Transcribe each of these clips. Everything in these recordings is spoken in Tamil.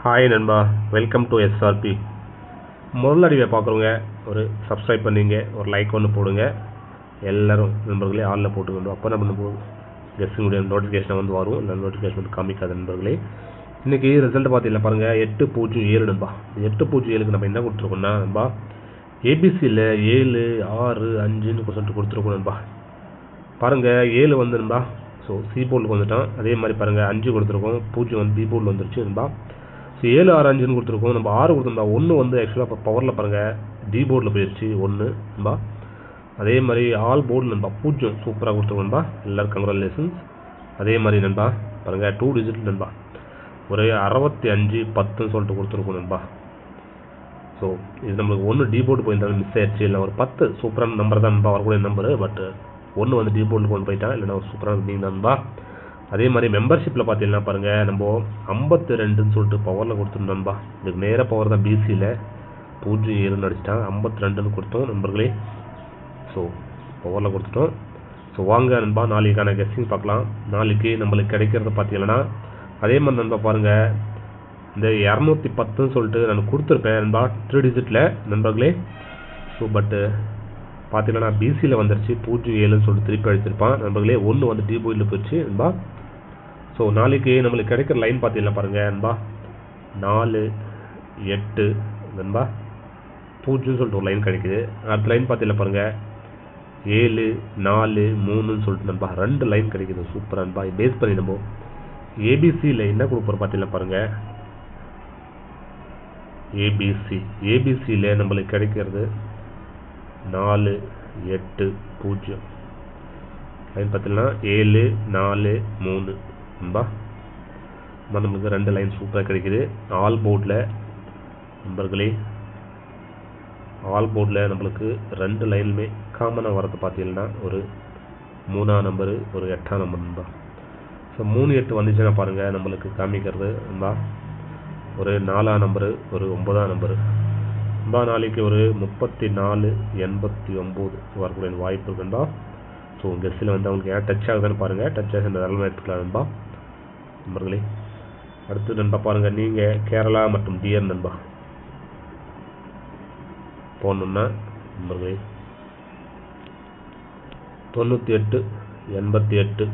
ஹாய் நண்பா, வெல்கம் டு எஸ்ஆர்பி. முதல்ல அறிவை பார்க்குறவங்க ஒரு சப்ஸ்கிரைப் பண்ணிங்க, ஒரு லைக் ஒன்று போடுங்க. எல்லோரும் நண்பர்களே ஆளில் போட்டுக்கணும். அப்போ என்ன பண்ண போகுது கெஸ்ஸினுடைய நோட்டிஃபிகேஷன் வந்து வரும், இல்லை நோட்டிஃபிகேஷன் வந்து காமிக்காது நண்பர்களே. இன்றைக்கி ரிசல்ட் பார்த்தீங்கன்னா பாருங்கள், 807 நண்பா. 807க்கு நம்ம என்ன கொடுத்துருக்கோம்னா நண்பா, ஏபிசியில் 7, 6, 5ன்னு சொல்லிட்டு கொடுத்துருக்கோம் நண்பா. பாருங்கள் 7 வந்து நண்பா, ஸோ சி போர்டுக்கு வந்துட்டான். அதே மாதிரி பாருங்கள் 5 கொடுத்துருக்கோம், 0 வந்து பி போர்டில் வந்துருச்சு நண்பா. ஸோ 7, 6, 5ன்னு கொடுத்துருக்கோம். நம்ம 6 கொடுத்துருந்தா 1 வந்து ஆக்சுவலாக இப்போ பவரில் பாருங்கள் டி போர்டில் போயிடுச்சு 1 நண்பா. அதே மாதிரி ஆல் போர்டு நண்பா 0 சூப்பராக கொடுத்துருக்கோம் நண்பா. எல்லோரும் கங்க்ராச்சுலேஷன்ஸ். அதே மாதிரி நண்பா பாருங்கள் 2 டிஜிட் நண்பா, ஒரு 65, 10ன்னு சொல்லிட்டு கொடுத்துருக்கோம் நண்பா. ஸோ இது நம்மளுக்கு 1 டி போர்டு போயிருந்தாலும் மிஸ் ஆயிடுச்சு. இல்லை ஒரு 10 சூப்பரான நம்பர் தான் நண்பா, வரக்கூடிய நம்பரு. பட் 1 வந்து டி போர்டில் கொண்டு போயிட்டான், இல்லைனா ஒரு சூப்பரான இருந்தீங்க நண்பா. அதே மாதிரி மெம்பர்ஷிப்பில் பார்த்தீங்கன்னா பாருங்கள், நம்ம 52ன்னு சொல்லிட்டு பவரில் கொடுத்துருந்தோம் நண்பா. இதுக்கு நேராக பவர் தான் பிசியில் 07 அடிச்சிட்டான், 52ன்னு கொடுத்தோம் நண்பர்களே. ஸோ பவரில் கொடுத்துட்டோம். ஸோ வாங்க நண்பா நாளைக்கான கெஸ்டிங் பார்க்கலாம். நாளைக்கு நம்மளுக்கு கிடைக்கிறத பார்த்தீங்கன்னா அதே மாதிரி நண்பா பாருங்கள், இந்த 210ன்னு சொல்லிட்டு நான் கொடுத்துருப்பேன் நண்பா 3 டிஜிட்டில் நண்பர்களே. ஸோ பட்டு பார்த்தீங்கன்னா பிசியில் வந்துருச்சு 07ன்னு சொல்லிட்டு திருப்பி அடிச்சிருப்பான் நண்பர்களே. 1 வந்து டி போர்டில் போயிடுச்சு நண்பா. ஸோ நாளைக்கு நம்மளுக்கு கிடைக்கிற லைன் பார்த்தீங்கன்னா பாருங்கள் நண்பா, 4, 8 நண்பா 0ன்னு சொல்லிட்டு ஒரு லைன் கிடைக்குது. அடுத்த லைன் பார்த்தீங்கன்னா பாருங்கள் 7, 4, 3ன்னு சொல்லிட்டு நண்பா 2 லைன் கிடைக்குது. சூப்பர் நண்பா. பேஸ் பண்ணி நம்ம ஏபிசியில் என்ன கொடுப்போம் பார்த்தீங்கன்னா பாருங்கள், ஏபிசியில் நம்மளுக்கு கிடைக்கிறது 4, 8, 0 லைன் பார்த்தீங்கன்னா 7, 4, 3 நண்பா. நம்மளுக்கு 2 லைன் சூப்பராக கிடைக்குது. ஆல் போர்டில் நண்பர்களே, ஆல் போர்டில் நம்மளுக்கு 2 லைனுமே காமனாக வரது பார்த்தீங்கன்னா ஒரு 3ஆம் நம்பரு, ஒரு 8ஆம் நம்பர் நண்பா. ஸோ 3, 8 வந்துச்சுன்னா பாருங்கள் நம்மளுக்கு காமிக்கிறது நண்பா ஒரு 4ஆம் நம்பரு, ஒரு 9ஆம் நம்பரு நண்பா. நாளைக்கு ஒரு 34, 89 வரக்கூடிய வாய்ப்பு இருக்குண்டா. ஸோ கெஸ்ஸில் வந்து அவங்களுக்கு ஏன் டச் ஆகுதுன்னு பாருங்கள். டச் ஆகுது நிலமை எடுத்துக்கலாம் நண்பா நண்பர்களே. அடுத்து நண்பா பாருங்கள், நீங்கள் கேரளா மற்றும் டிஎன் நண்பா போகணுன்னா நண்பர்களே 98, 88,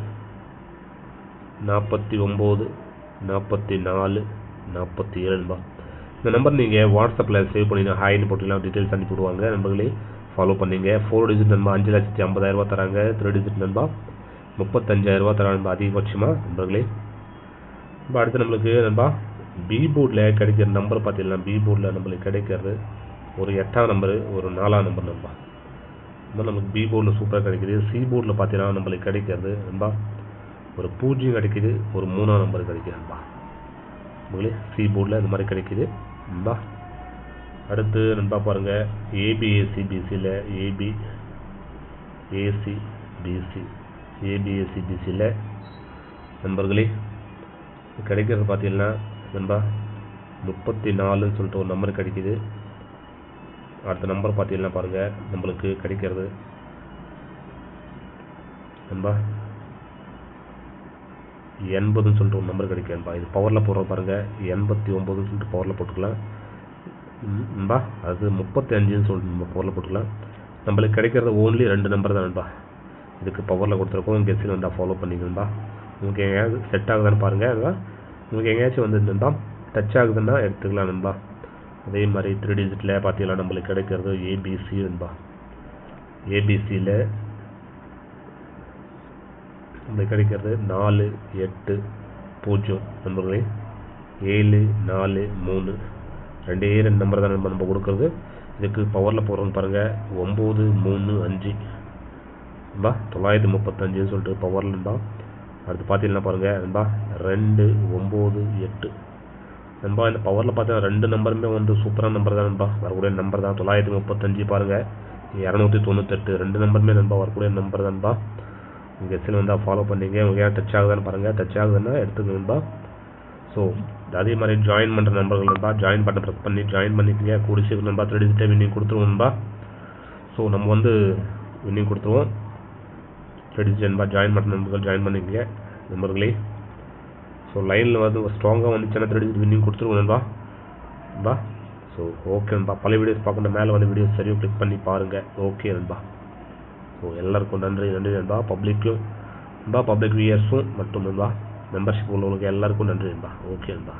49, 44, 47 நண்பா. இந்த நம்பர் நீங்கள் வாட்ஸ்அப்பில் சேவ் பண்ணிங்கன்னா ஹாய்னு போட்டிங்கன்னா டீட்டெயில்ஸ் அனுப்பி விடுவாங்க நண்பர்களே. ஃபாலோ பண்ணிங்க. 4 டிஜிட் நண்பா 5,50,000 தராங்க. 3 டிஜிட் நண்பா 35,000 தராங்க நண்பா அதிகபட்சமாக நண்பர்களே. இப்போ அடுத்து நம்மளுக்கு நண்பா பி போர்டில் கிடைக்கிற நம்பர் பார்த்தீங்கன்னா, பி போர்டில் நம்மளுக்கு கிடைக்கிறது ஒரு 8ஆம் நம்பரு, ஒரு 4ஆம் நம்பர் நண்பா. இந்த நமக்கு பி போர்டில் சூப்பராக கிடைக்கிது. சி போர்டில் பார்த்தீங்கன்னா நம்மளுக்கு கிடைக்கிறது நண்பா ஒரு 0 கிடைக்கிது, ஒரு 3ஆம் நம்பர் கிடைக்கிது நண்பா நம்மளே. சி போர்டில் இந்த மாதிரி கிடைக்கிது நண்பா. அடுத்து நண்பா பாருங்கள் ஏபிஏசிபிசியில் ஏபிஏசிபிசியில் நண்பர்களே கிடைக்கிறது பார்த்தீங்கன்னா நண்பா 34ன்னு சொல்லிட்டு ஒரு நம்பர் கிடைக்கிது. அடுத்த நம்பர் பார்த்தீங்கன்னா பாருங்கள் நம்மளுக்கு கிடைக்கிறது நண்பா 80ன்னு சொல்லிட்டு ஒரு நம்பர் கிடைக்கும் நண்பா. இது பவரில் போடுற பாருங்கள் 89ன்னு சொல்லிட்டு பவரில் போட்டுக்கலாம் நண்பா. அது 35ன்னு சொல்லிட்டு நம்ம பவரில் போட்டுக்கலாம். நம்மளுக்கு கிடைக்கிறது ஓன்லி 2 நம்பர் தான் நண்பா. இதுக்கு பவரில் கொடுத்துருக்கோம். கெஸ்ஸில் நண்பா ஃபாலோ பண்ணிக்கணும்பா. உங்களுக்கு எங்கேயாவது செட் ஆகுதான்னு பாருங்கள். அதுதான் உங்களுக்கு எங்கேயாச்சும் வந்து நண்பா டச் ஆகுதுன்னா எடுத்துக்கலாம் நண்பா. அதே மாதிரி 3 டிஜிட்டில் பார்த்தீங்கன்னா நம்மளுக்கு கிடைக்கிறது ஏபிசி நண்பா. ஏபிசியில் நம்மளுக்கு கிடைக்கிறது 4, 8, 0 நண்பர்களே. 7, 4, 3 2 நம்பர் தான் நம்ம கொடுக்குறது. இதுக்கு பவரில் போடுறோன்னு பாருங்கள் 9, 3, 5 நண்பா 935ன்னு சொல்லிட்டு பவரில் நண்பா. அடுத்து பார்த்தீங்கன்னா பாருங்கள் நண்பா 2, 9, 8 நண்பா. இந்த பவரில் பார்த்தீங்கன்னா 2 நம்பருமே வந்து சூப்பரான நம்பர் தான் நண்பா, வரக்கூடிய நம்பர் தான். 935 பாருங்கள் 298 2 நம்பருமே நண்பா வரக்கூடிய நம்பர் தான் நண்பா. உங்கள் கெஸ்ஸில் வந்தால் ஃபாலோ பண்ணிங்க. உங்களுக்கு ஏன் டச் ஆகுதான்னு பாருங்கள். டச் ஆகுதுன்னா எடுத்துக்கணும் நண்பா. ஸோ அதே மாதிரி ஜாயின் பண்ணுற நண்பர்கள் நண்பா ஜாயின் பட்டன் ப்ரெஸ் பண்ணி ஜாயின் பண்ணிக்கங்க. கூடி சீக்கிரம் நண்பா 3 டிஜிட்டை வின்னிங் கொடுத்துருவோம் நண்பா. ஸோ நம்ம வந்து வின்னிங் கொடுத்துருவோம். 3 டிஜிட் நண்பா ஜாயின் பண்ணுற நண்பர்கள் ஜாயின் பண்ணிக்கங்க நண்பர்களே. ஸோ லைனில் வந்து ஸ்ட்ராங்காக வந்துச்சுன்னா 30 வின்னிங் கொடுத்துருவோம் நண்பா. ஸோ ஓகே நண்பா. பழைய வீடியோஸ் பார்க்கணும் மேலே வந்து வீடியோஸ் சரியும் கிளிக் பண்ணி பாருங்கள். ஓகே நண்பா. ஸோ எல்லாருக்கும் நன்றி நண்பா. பப்ளிக் வியூயர்ஸும் மற்றும் நண்பா மெம்பர்ஷிப் உள்ளவங்களுக்கு எல்லாருக்கும் நன்றி நண்பா. ஓகே நண்பா.